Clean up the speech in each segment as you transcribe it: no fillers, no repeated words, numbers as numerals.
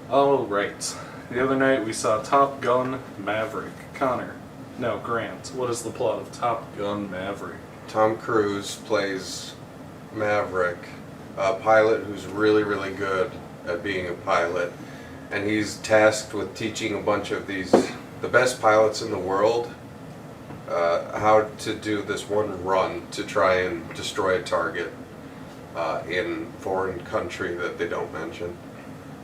Oh, right. The other night we saw Top Gun Maverick. Grant. What is the plot of Top Gun Maverick? Tom Cruise plays Maverick, a pilot who's really, really good at being a pilot. And he's tasked with teaching a bunch of the best pilots in the world, how to do this one run to try and destroy a target in foreign country that they don't mention.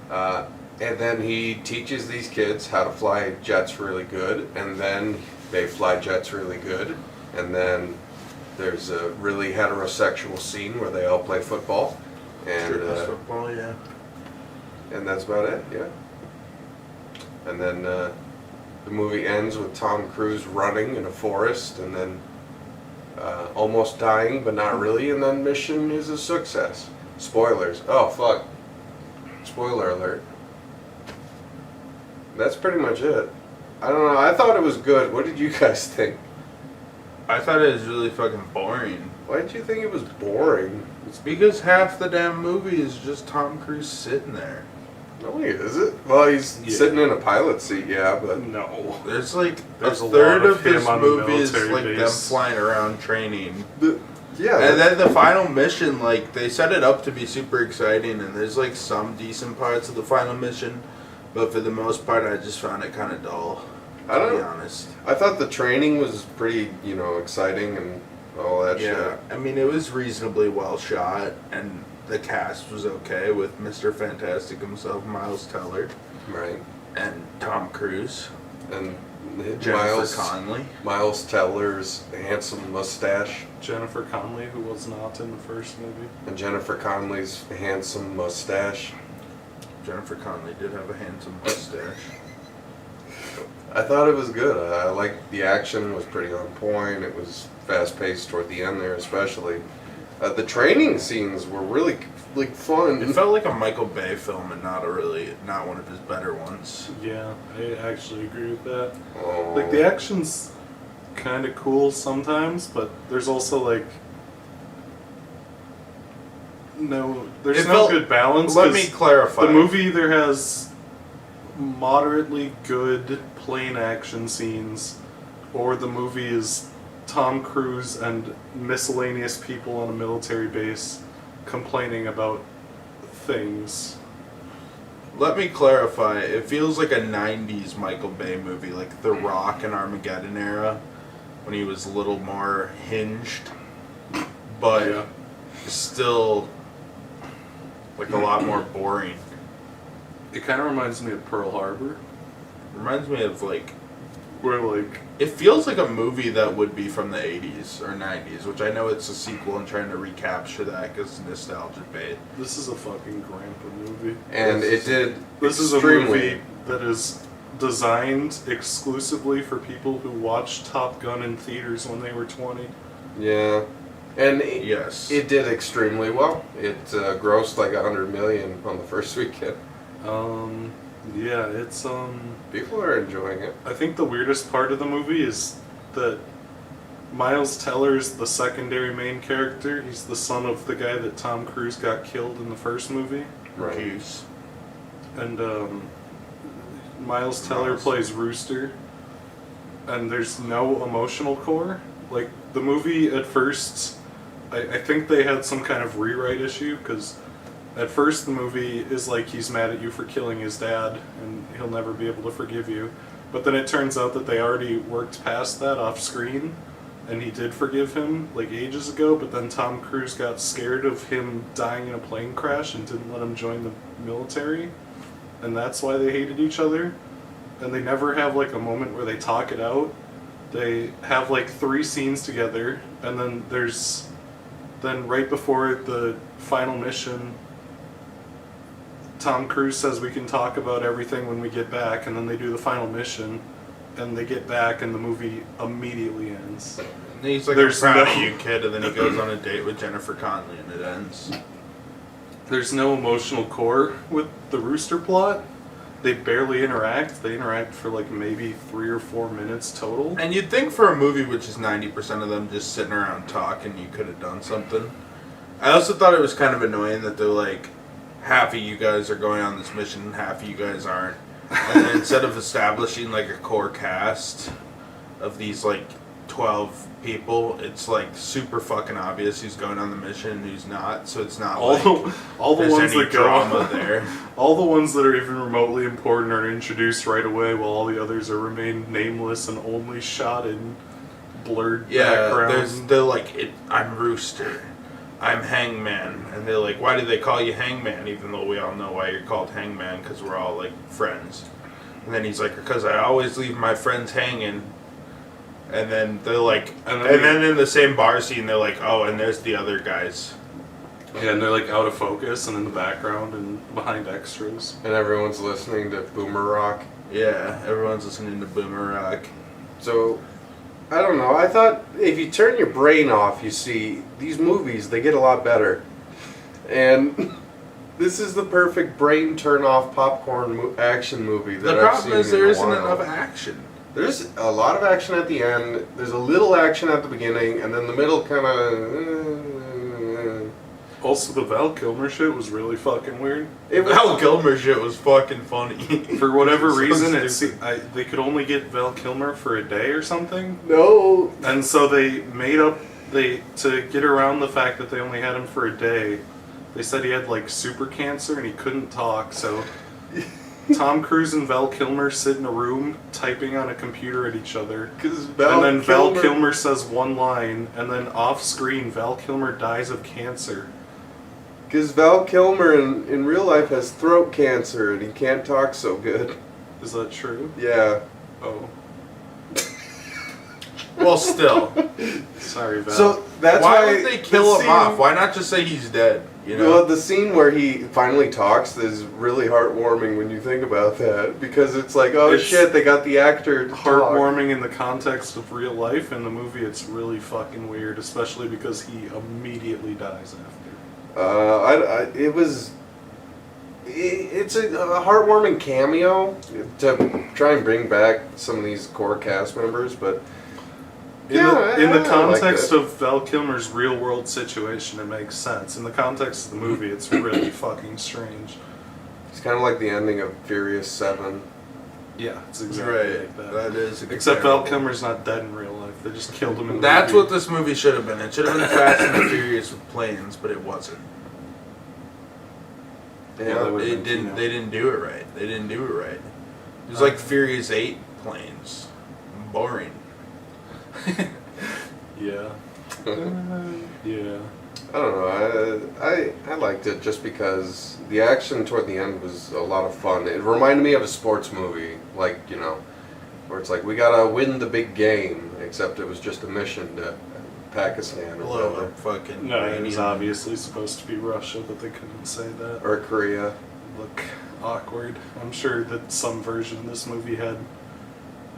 And then he teaches these kids how to fly jets really good, and then they fly jets really good, and then there's a really heterosexual scene where they all play football, and football, yeah. And that's about it, yeah. And then the movie ends with Tom Cruise running in a forest, and then almost dying, but not really, and then mission is a success. Spoilers. Oh, fuck. Spoiler alert. That's pretty much it. I don't know. I thought it was good. What did you guys think? I thought it was really fucking boring. Why did you think it was boring? It's because half the damn movie is just Tom Cruise sitting there. No, is it? Well, he's sitting in a pilot seat, yeah, but... No. There's like There's a a third lot of of this him on the movie is military like them base. flying around training. Yeah. And then the final mission, like, they set it up to be super exciting, and there's like some decent parts of the final mission, but for the most part, I just found it kind of dull, to be honest. I thought the training was pretty, exciting and all that shit. Yeah, I mean, it was reasonably well shot, and the cast was okay with Mr. Fantastic himself, Miles Teller, Right. and Tom Cruise, And Jennifer Connelly. Miles Teller's handsome mustache. Jennifer Connelly, who was not in the first movie. And Jennifer Connelly's handsome mustache. Jennifer Connelly did have a handsome mustache. I thought it was good. I liked the action was pretty on point. It was fast paced toward the end there, especially. The training scenes were really fun. It felt like a Michael Bay film and not one of his better ones. Yeah, I actually agree with that. Oh. Like, the action's kind of cool sometimes, but there's also, there's no good balance. Let me clarify. The movie either has moderately good plane action scenes, or the movie is Tom Cruise and miscellaneous people on a military base complaining about things. Let me clarify. It feels like a 90s Michael Bay movie, like The Rock and Armageddon era, when he was a little more hinged, but still like a lot more boring. It kind of reminds me of Pearl Harbor. Reminds me of Where it feels like a movie that would be from the 80s or 90s, which I know it's a sequel and trying to recapture that because nostalgia bait. this is a fucking grandpa movie. And it did. This is a extremely- movie that is designed exclusively for people who watched Top Gun in theaters when they were 20. Yeah. And Yes. it did extremely well. It grossed like $100 million on the first weekend. Yeah, it's People are enjoying it. I think the weirdest part of the movie is that Miles Teller is the secondary main character. He's the son of the guy that Tom Cruise got killed in the first movie. Right. Hughes. And Miles Teller plays Rooster. And there's no emotional core. Like, the movie at first, I think they had some kind of rewrite issue, because at first the movie is like he's mad at you for killing his dad and he'll never be able to forgive you. But then it turns out that they already worked past that off screen, and he did forgive him like ages ago, but then Tom Cruise got scared of him dying in a plane crash and didn't let him join the military, and that's why they hated each other. And they never have like a moment where they talk it out. They have like 3 scenes together, and then right before the final mission, Tom Cruise says we can talk about everything when we get back, and then they do the final mission, and they get back, and the movie immediately ends. And he's like, There's I'm proud of no- you, kid, and then he goes on a date with Jennifer Connelly, and it ends. There's no emotional core with the Rooster plot. They barely interact. They interact for like maybe 3 or 4 minutes total. And you'd think for a movie which is 90% of them just sitting around talking, you could have done something. I also thought it was kind of annoying that they're like, half of you guys are going on this mission and half of you guys aren't. And instead of establishing like a core cast of these like 12 people, it's like super fucking obvious who's going on the mission and who's not. So it's not all the there's ones any that go drama there. all the ones that are even remotely important are introduced right away, while all the others are remain nameless and only shot in blurred background. They're like, I'm Rooster, I'm Hangman, and they're like, why do they call you Hangman? Even though we all know why you're called Hangman, because we're all like friends. And then he's like, because I always leave my friends hanging. And then they're like, and then in the same bar scene, they're like, oh, and there's the other guys. Yeah, and they're like out of focus and in the background and behind extras. And everyone's listening to Boomer Rock. Yeah, everyone's listening to Boomer Rock. So, I don't know. I thought if you turn your brain off, you see these movies, they get a lot better. And this is the perfect brain turn off popcorn action movie that I've seen. The problem is there isn't enough action. There's a lot of action at the end. There's a little action at the beginning, and then the middle kind of. Also, the Val Kilmer shit was really fucking weird. Val Kilmer shit was fucking funny. For whatever So reason, they could only get Val Kilmer for a day or something. No. And so they made up to get around the fact that they only had him for a day. They said he had like super cancer and he couldn't talk, so Tom Cruise and Val Kilmer sit in a room typing on a computer at each other. And then Val Kilmer says one line, and then off screen Val Kilmer dies of cancer. Because Val Kilmer in real life has throat cancer and he can't talk so good. Is that true? Yeah. Oh. Well, still. Sorry, Val. So that's why why would they kill him off? Why not just say he's dead? You know? Well, the scene where he finally talks is really heartwarming when you think about that, because it's like, oh shit, they got the actor to heartwarming in the context of real life. In the movie, it's really fucking weird, especially because he immediately dies after. It's a heartwarming cameo to try and bring back some of these core cast members, but in the context of Val Kilmer's real world situation, it makes sense. In the context of the movie, it's really fucking strange. It's kind of like the ending of Furious 7. Yeah, it's exactly like that. That is. Except Val Kilmer's not dead in real life. They just killed him in the That's movie. what this movie should have been. It should have been Fast and the Furious with planes, but it wasn't. Yeah, They didn't do it right. They didn't do it right. It was like Furious 8 planes. Boring. Yeah. Yeah. I don't know. I liked it just because the action toward the end was a lot of fun. It reminded me of a sports movie, like, you know, where it's like, we gotta win the big game, except it was just a mission to Pakistan or Blow whatever. up fucking. No, it was uranium. obviously supposed to be Russia, but they couldn't say that. Or Korea. Look awkward. I'm sure that some version of this movie had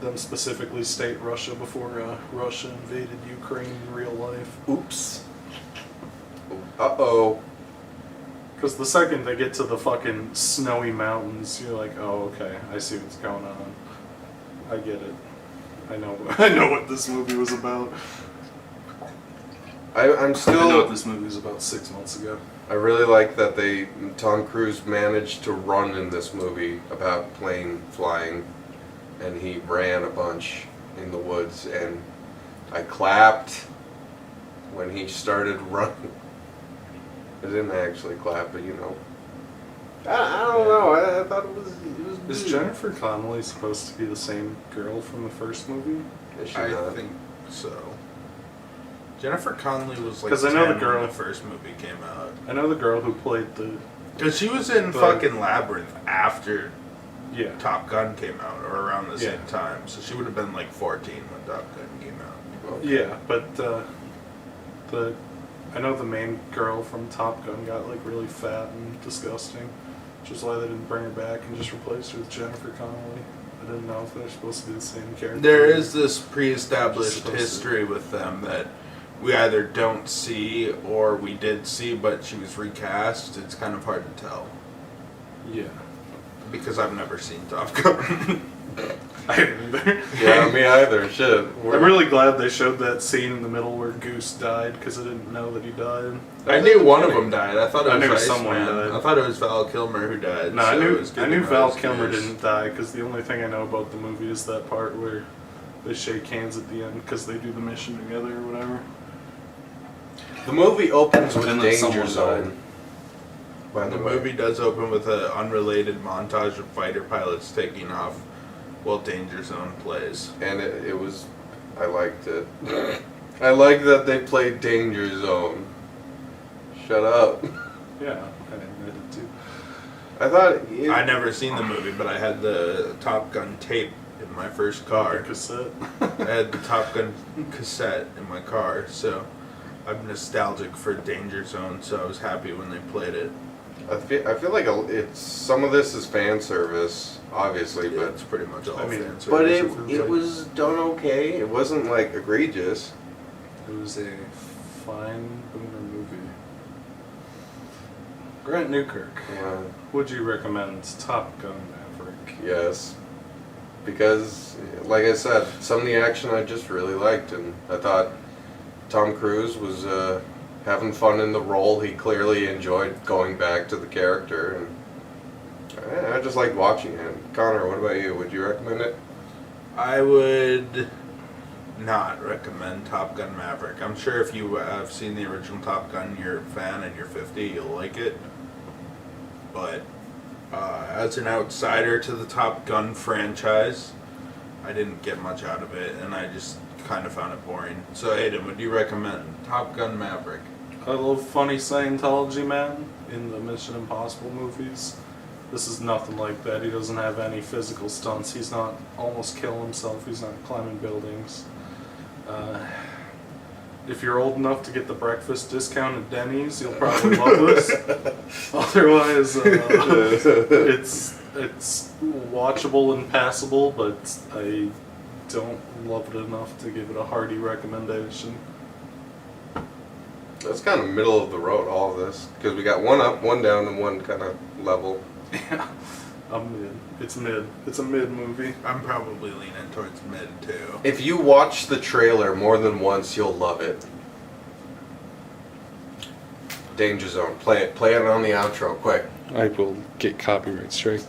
them specifically state Russia before Russia invaded Ukraine in real life. Oops. Uh-oh. Because the second they get to the fucking snowy mountains, you're like, oh, okay, I see what's going on. I get it. I know what this movie was about. I'm I know what still... this movie was about 6 months ago. I really like that Tom Cruise managed to run in this movie about plane flying, and he ran a bunch in the woods, and I clapped when he started running. I didn't actually clap, but you know. I don't know. I thought it was Is good. Jennifer Connelly supposed to be the same girl from the first movie? Is she I not? think so. Jennifer Connelly was like 'Cause I know the 10 girl- when the first movie came out. I know the girl who played the... Because she was in But- fucking Labyrinth after Yeah. Top Gun came out, or around the Yeah. same time. So she would have been like 14 when Top Gun came out. Okay. Yeah, but I know the main girl from Top Gun got like really fat and disgusting, which is why they didn't bring her back and just replaced her with Jennifer Connelly. I didn't know if they're supposed to be the same character. There is this pre-established Just supposed to. history with them that we either don't see or we did see, but she was recast. It's kind of hard to tell Yeah. because I've never seen Top Gun. I didn't either. Yeah, me either. Shit. I'm really glad they showed that scene in the middle where Goose died because I didn't know that he died. I knew one of them died. I thought it I was knew Iceman. someone died. I thought it was Val Kilmer who died. No, so I it knew was good I to knew know Val it was Kilmer Goose. didn't die because the only thing I know about the movie is that part where they shake hands at the end because they do the mission together or whatever. The movie opens with And then Danger someone Zone. died. By The the way. movie does open with an unrelated montage of fighter pilots taking off while Danger Zone plays. And it was, I liked it. I like that they played Danger Zone. Shut up. Yeah, I admitted to. I thought I never seen the movie, but I had the Top Gun tape in my first The car. cassette. I had the Top Gun cassette in my car, so I'm nostalgic for Danger Zone, so I was happy when they played it. I feel like it's some of this is fan service, obviously, Yeah, but it's pretty much all I mean, fan service, but it feels it like. was done okay. It wasn't like egregious. It was a fine boomer movie. Grant Newkirk, Yeah. would you recommend Top Gun Maverick? Yes, because like I said, some of the action I just really liked, and I thought Tom Cruise was having fun in the role. He clearly enjoyed going back to the character, and I just liked watching it. Connor, what about you? Would you recommend it? I would not recommend Top Gun Maverick. I'm sure if you have seen the original Top Gun, you're a fan and you're 50, you'll like it. But as an outsider to the Top Gun franchise, I didn't get much out of it, and I just kind of found it boring. So, Aiden, would you recommend Top Gun Maverick? I love funny Scientology man in the Mission Impossible movies. This is nothing like that. He doesn't have any physical stunts. He's not almost killing himself. He's not climbing buildings. If you're old enough to get the breakfast discount at Denny's, you'll probably love this. Otherwise, it's watchable and passable, but I don't love it enough to give it a hearty recommendation. That's kind of middle of the road, all of this, because we got one up, one down, and one kind of level. Yeah, I'm mid. It's mid. It's a mid movie. I'm probably leaning towards mid, too. If you watch the trailer more than once, you'll love it. Danger Zone. Play it. Play it on the outro, quick. I will get copyright striked.